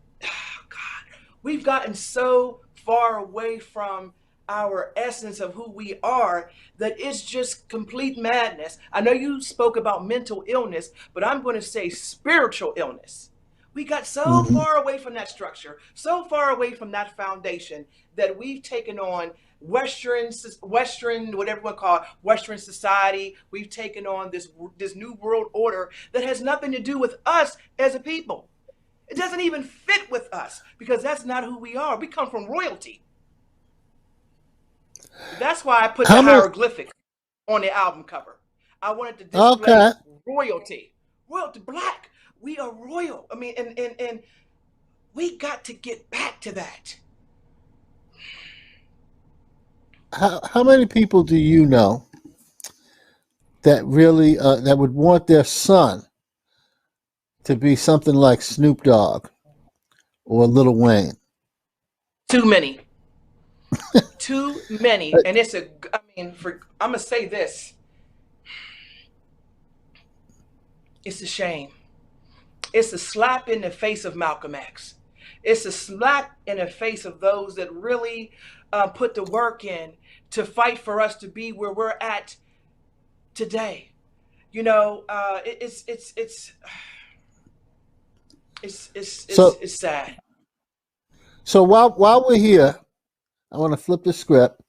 so far away from our essence of who we are that it's just complete madness. I know you spoke about mental illness, but I'm going to say spiritual illness. We got so Hmm. far away from that structure, so far away from that foundation that we've taken on Western, whatever you want to call it, Western society. We've taken on this new world order that has nothing to do with us as a people. It doesn't even fit with us because that's not who we are. We come from royalty. That's why I put the How many? hieroglyphic on the album cover. I wanted to Okay. display royalty. Royalty, black. We are royal. I mean, and we got to get back to that. How many people do you know that really that would want their son to be something like Snoop Dogg or Lil Wayne? Too many. Too many. And I mean, I'm going to say this. It's a shame. It's a slap in the face of Malcolm X. It's a slap in the face of those that really put the work in to fight for us to be where we're at today. You know, So it's sad. so while we're here, I want to flip the script.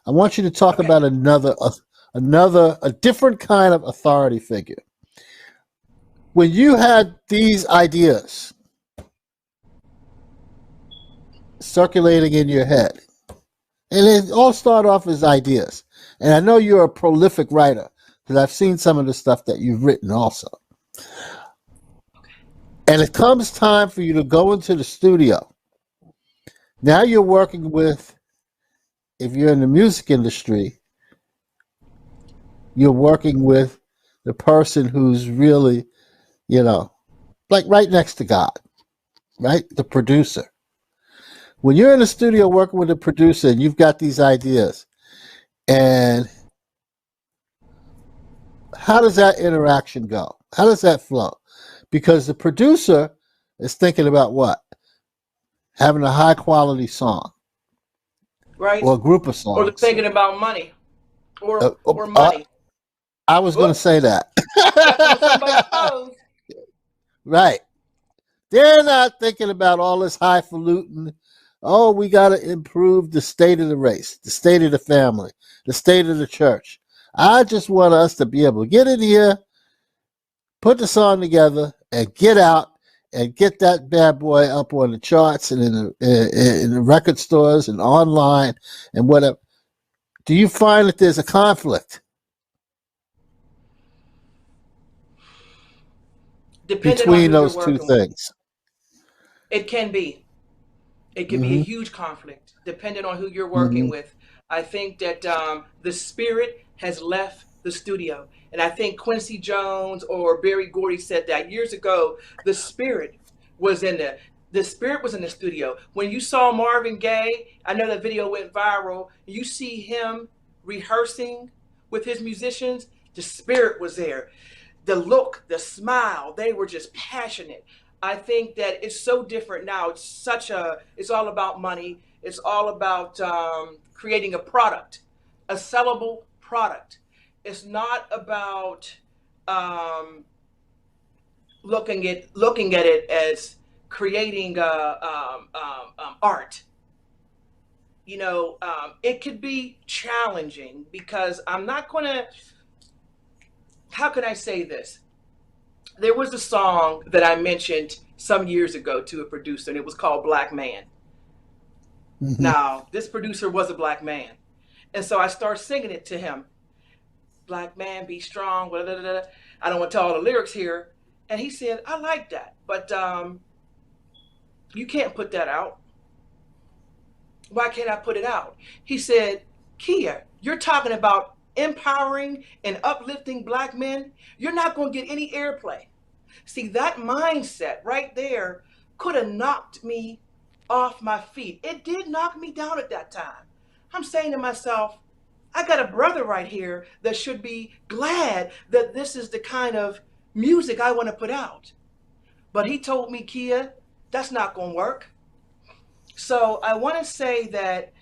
I want you to talk Okay. about a different kind of authority figure. When you had these ideas circulating in your head, and it all started off as ideas. And I know you're a prolific writer because I've seen some of the stuff that you've written also. And it comes time for you to go into the studio. Now you're working with, if you're in the music industry, you're working with the person who's really, you know, like right next to God, right? The producer. When you're in the studio working with a producer and you've got these ideas, and how does that interaction go? How does that flow? Because the producer is thinking about what? Having a high quality song Right? or a group of Or they're songs. thinking about money. Uh, Or uh, money. I was going to Oops. say that. Stepping on somebody's toes. Right. They're not thinking about all this highfalutin. Oh, we got to improve the state of the race, the state of the family, the state of the church. I just want us to be able to get in here, put the song together, and get out and get that bad boy up on the charts and in the record stores and online and whatever. Do you find that there's a conflict Depending on between who you're those two working with. things? It can be. It can be a Hmm. huge conflict depending on who you're working Hmm. with. I think that the spirit has left the studio. And I think Quincy Jones or Barry Gordy said that years ago. The spirit was in the spirit was in the studio. When you saw Marvin Gaye, I know that video went viral. You see him rehearsing with his musicians, the spirit was there. The look, the smile, they were just passionate. I think that it's so different now. It's all about money. It's all about creating a product, a sellable product. It's not about um, looking at it as creating art. You know, it could be challenging because I'm not going to. How can I say this? There was a song that I mentioned some years ago to a producer, and it was called Black Man. Hmm. Now, this producer was a black man. And so I start singing it to him. Black man, be strong. Blah, blah, blah. I don't want to tell all the lyrics here. And he said, I like that, but you can't put that out. Why can't I put it out? He said, Kia, you're talking about empowering and uplifting black men. You're not going to get any airplay. See, that mindset right there could have knocked me off my feet. It did knock me down at that time. I'm saying to myself, I got a brother right here that should be glad that this is the kind of music I want to put out. But he told me, Kia, that's not going to work. So I want to say that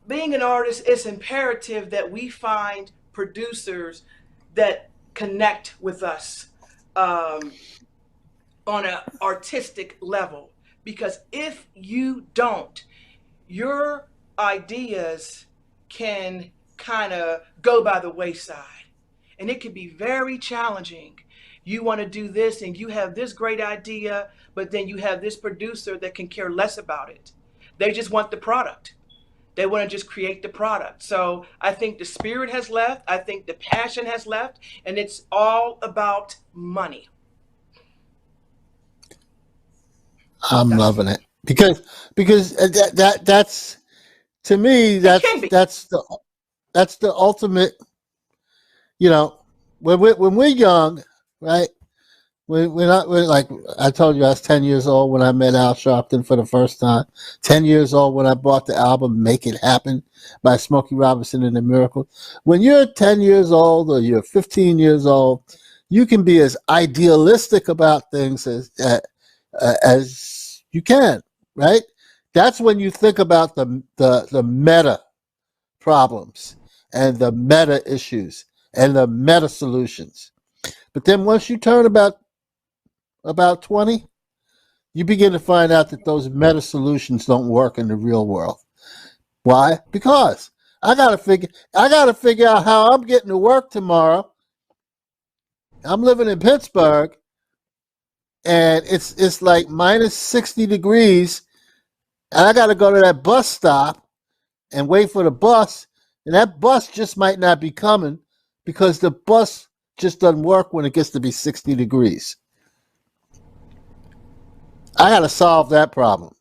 being an artist, it's imperative that we find producers that connect with us um, on an artistic level. Because if you don't, your ideas can kind of go by the wayside. And it can be very challenging. You want to do this and you have this great idea, but then you have this producer that can care less about it. They just want the product. They want to just create the product. So I think the spirit has left. I think the passion has left. And it's all about money. I'm That's loving it because that's to me it can be. that's the ultimate. You know, when we're young, right? We're like I told you, I was 10 years old when I met Al Sharpton for the first time. 10 years old when I bought the album "Make It Happen" by Smokey Robinson and the Miracles. When you're 10 years old or you're 15 years old, you can be as idealistic about things as you can, right? That's when you think about the meta problems and the meta issues and the meta solutions. But then once you turn about 20, you begin to find out that those meta solutions don't work in the real world. Why? Because I gotta figure out how I'm getting to work tomorrow. I'm living in Pittsburgh and it's like minus 60 degrees and I gotta go to that bus stop and wait for the bus, and that bus just might not be coming because the bus just doesn't work when it gets to be 60 degrees. I got to solve that problem.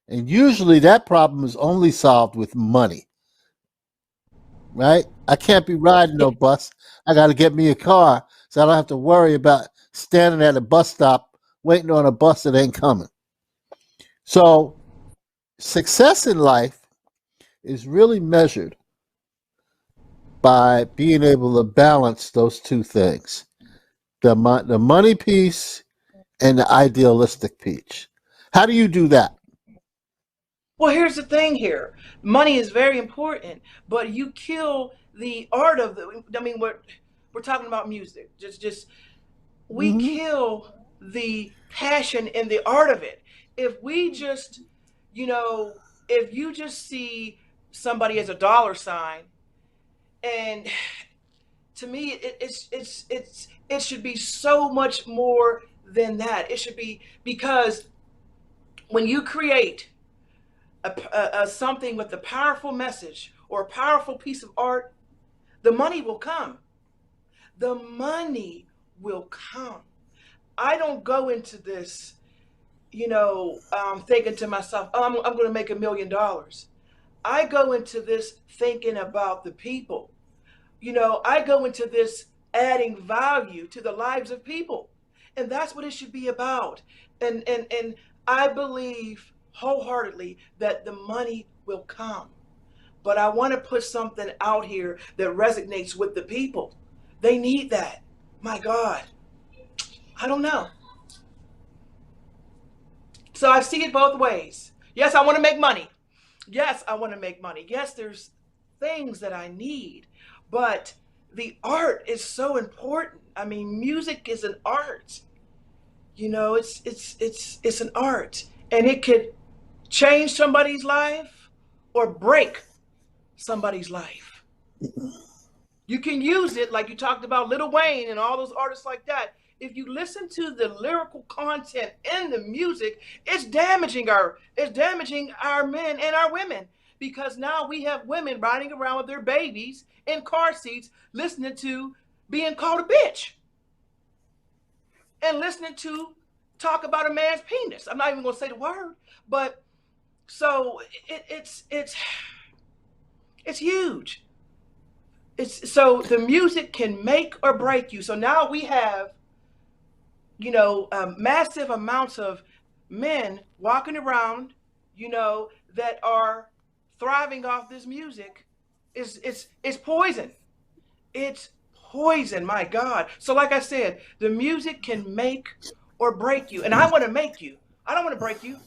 And usually that problem is only solved with money, right? I can't be riding Yeah. no bus. I got to get me a car so I don't have to worry about standing at a bus stop waiting on a bus that ain't coming. So success in life is really measured by being able to balance those two things, the money piece and the idealistic piece. How do you do that? Well, here's the thing here. Money is very important, but you kill the art of the I mean we're talking about music. Just we Hmm. kill the passion and the art of it. If we just, you know, if you just see somebody as a dollar sign, and to me, it should be so much more than that. It should be because when you create a something with a powerful message or a powerful piece of art, the money will come. The money will come. I don't go into this, thinking to myself, oh, I'm going to make $1 million. I go into this thinking about the people. I go into this adding value to the lives of people. And that's what it should be about. And I believe wholeheartedly that the money will come. But I want to put something out here that resonates with the people. They need that. My God. I don't know. So I see it both ways. Yes, I want to make money. Yes, I want to make money. Yes, there's things that I need, but the art is so important. I mean, music is an art. It's an art, and it could change somebody's life or break somebody's life. You can use it like you talked about Lil Wayne and all those artists like that. If you listen to the lyrical content in the music, it's damaging our men and our women because now we have women riding around with their babies in car seats listening to being called a bitch. and listening to talk about a man's penis. I'm not even going to say the word, but so it's huge. It's so the music can make or break you. So now we have, massive amounts of men walking around, that are thriving off this music. It's poison. It's poison, my God. So like I said, the music can make or break you. And I want to make you. I don't want to break you.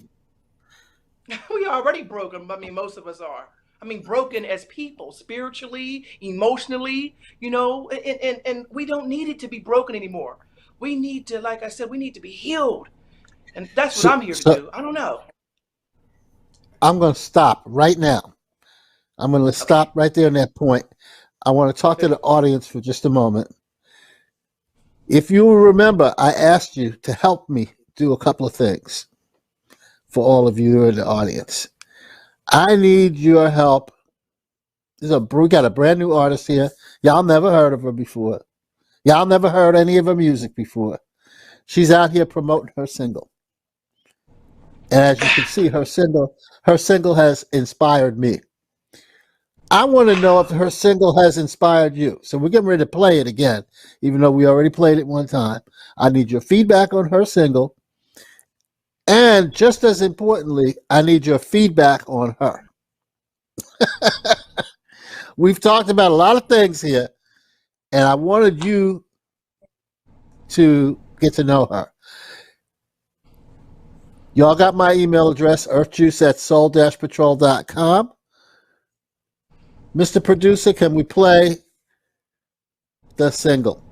We already broken. I mean, most of us are. I mean, broken as people, spiritually, emotionally, and we don't need it to be broken anymore. We need to, like I said, we need to be healed. And that's what I'm here to do. I don't know. I'm going to stop right now. I'm going to stop right there on that point. I want to talk to the audience for just a moment. If you will remember, I asked you to help me do a couple of things for all of you in the audience. I need your help. We got a brand new artist here. Y'all never heard of her before. Y'all never heard any of her music before. She's out here promoting her single. And as you can see, her single has inspired me. I want to know if her single has inspired you. So we're getting ready to play it again, even though we already played it one time. I need your feedback on her single. And just as importantly, I need your feedback on her. We've talked about a lot of things here, and I wanted you to get to know her. Y'all got my email address, earthjuice@soul-patrol.com. Mr. Producer, can we play the single?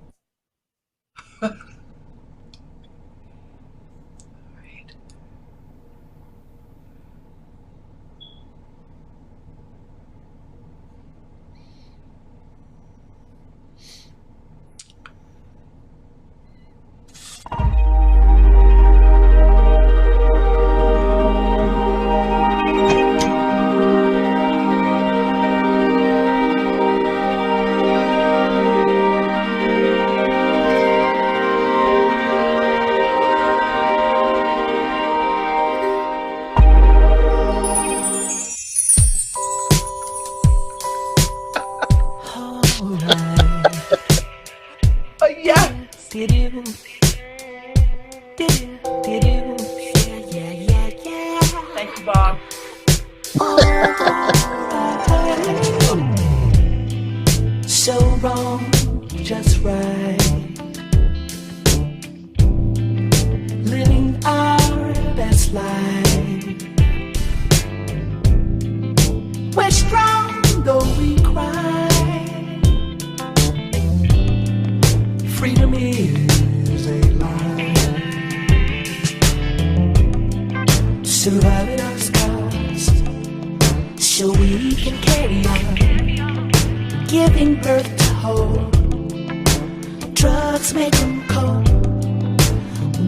Thank you, Bob. So wrong, just right. Living our best life. We're strong though we cry. Freedom is a lie. Surviving our scars so we can carry on. Giving birth to hope. Drugs make them cold.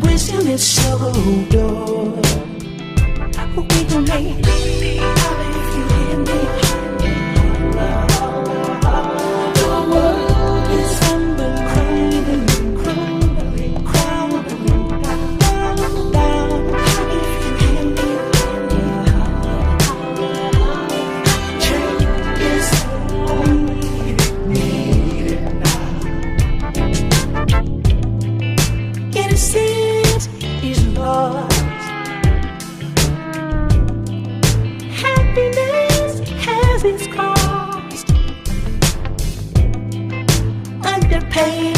Wisdom is so dull. We gon' make it if you hear me. The world is under crumbling, crumbling, crumbling down. If you hear me, change is only needed now. Innocence is lost. Happiness has its cost. Underpaid